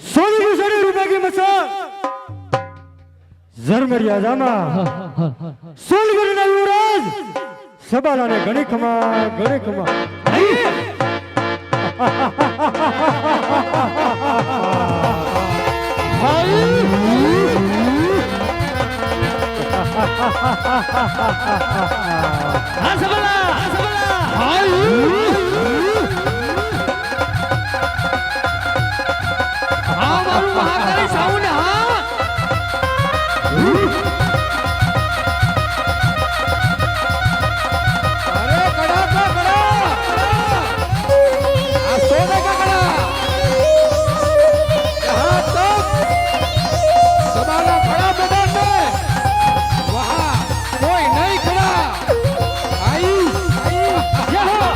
सोनी की सोनी रुपए की मसाल झरमरिया जामा सोनगढ़ ना युवराज सबाला ने घणी खमा हाँ सबला हाँ मारू महाकाली साउंड हाँ अरे कड़ा का कड़ा आ सोने का कड़ा यहाँ तक सबाला खड़ा मैदान में वहाँ कोई नहीं खड़ा आई यहाँ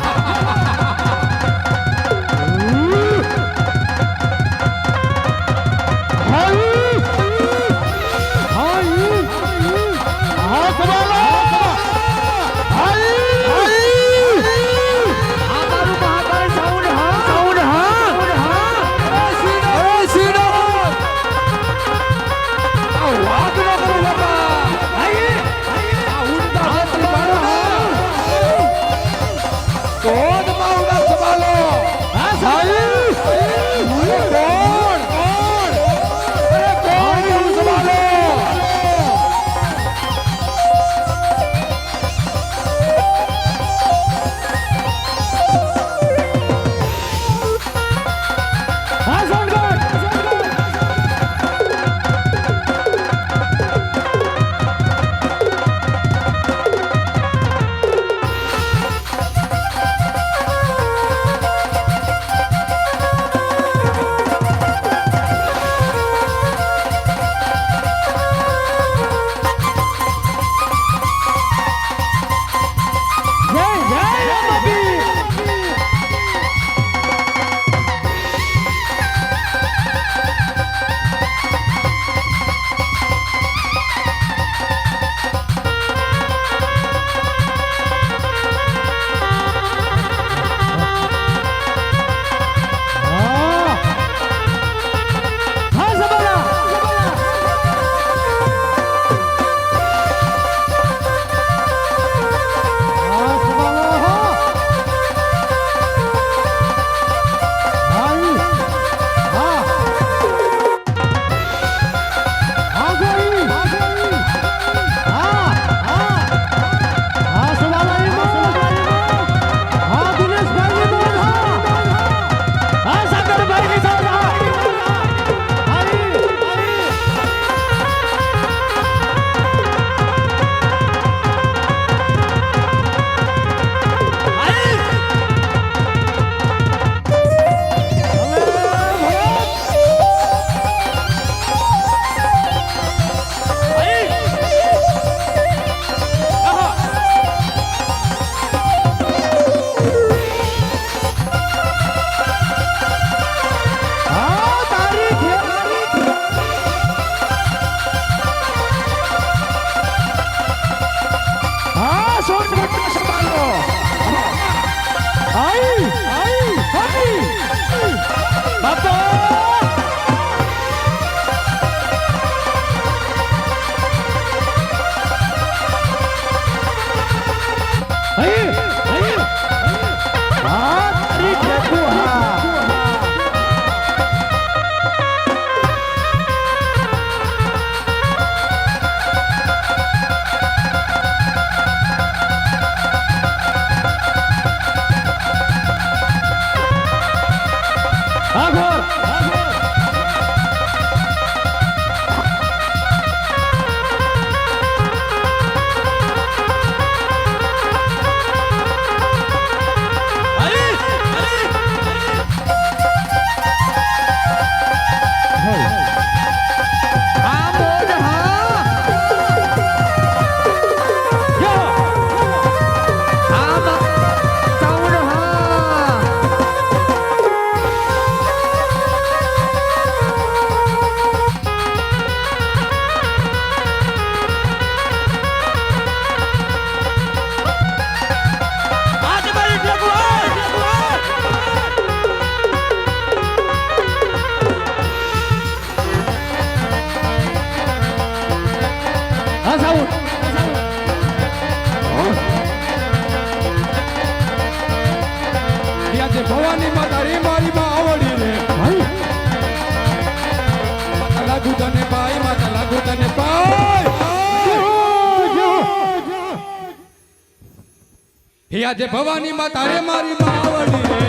હે આજે ભવાની માં તારે મારી માવડી રે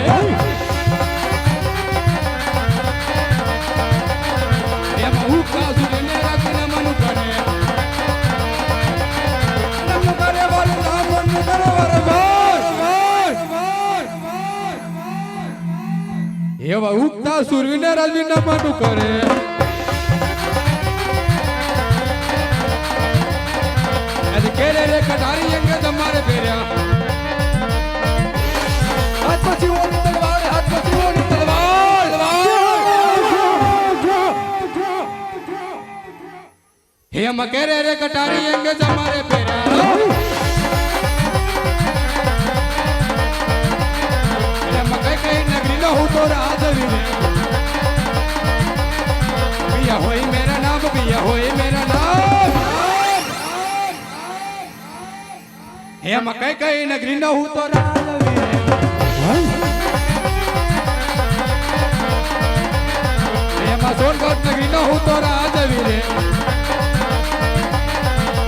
એમાં ઉકા સુને રાખીને મન કરે નમ કરે વાળું નામ મન કરે વર એવા ઉગતા સુરવીને રાજવીને મન કરે આજે કેરે રે કટારી અંગે તમારે ફેર્યા હાથ પછી ઓની તલવાર હાથ પછી ઓની તલવાર હે મકેરે રે કટારી અંગે તમારે ફેર્યા હે મકે કઈ નગરી નો હું તો રાજવી રે પિયા હોય મેરા નામ પિયા હોય મેરા નામ હે મકે કઈ નગરી નો હું તો રાજવી રે એમાં સોનગઢ નગરી નો હું તો રાજવી રે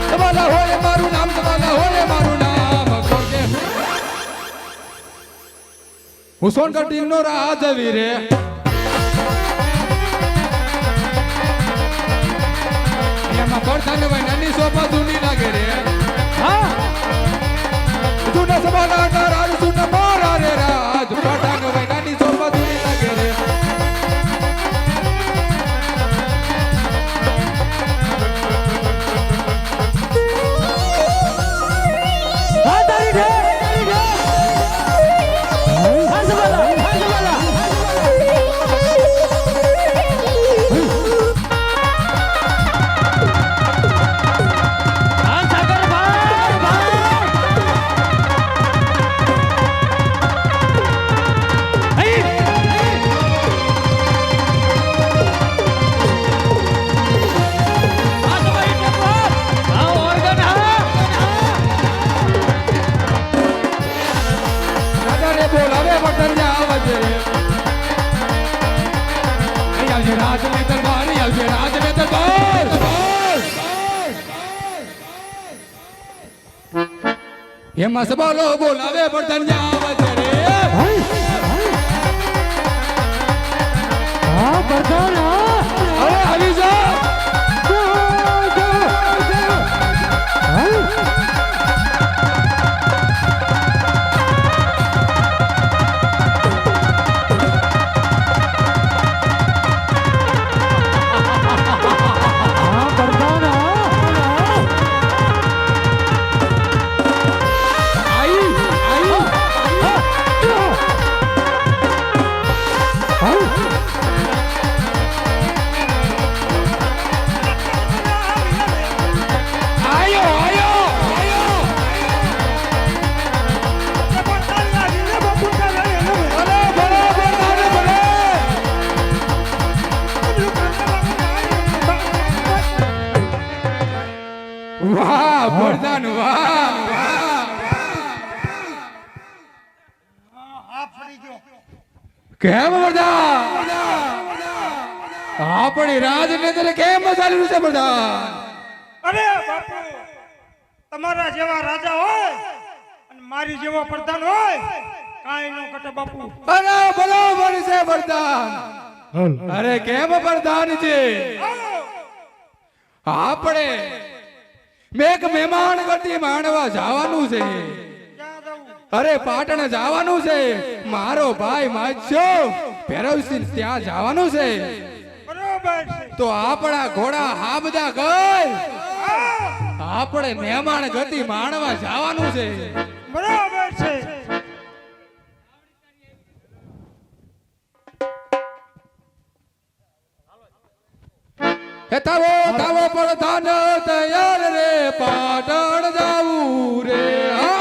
તમારા હોય મારું નામ તમારા હોય મારું નામ કોકે હું સોનગઢ નો રાજવી રે એમાં પડતા ભાઈ નાની સોપા જૂની લાગે રે જૂના સમાના રાજ જૂના મારા રે રાજ પડતા ભાઈ નાની સોપા જૂની લાગે રે એમાં સબાલો બોલાવે પડતન જાવ રે હા પ્રધાન અરે આવી જા વાહ પ્રધાન વાહ કેમ પ્રધાન આપણી રાજનીતિ કેમ ચાલી રહ્યું છે પ્રધાન અરે બાપુ તમારા જેવા રાજા હોય અને મારી જેવો પ્રધાન હોય કાઈ નો કટે બાપુ અરે બરાબર છે પ્રધાન અરે કેમ પ્રધાન છે આપણે મેઘ મહેમાન ગતિ માણવા જવાનું છે ક્યાં જવું અરે પાટણ જવાનું છે મારો ભાઈ માછ્યો ભેરવસિંહ ત્યાં જવાનું છે બરોબર છે તો આપણા ઘોડા હા બધા કર આપણે મહેમાન ગતિ માણવા જવાનું છે બરોબર છે હે તાવો તાવો પ્રધાન તૈયાર રે પાટણ જાવું રે હા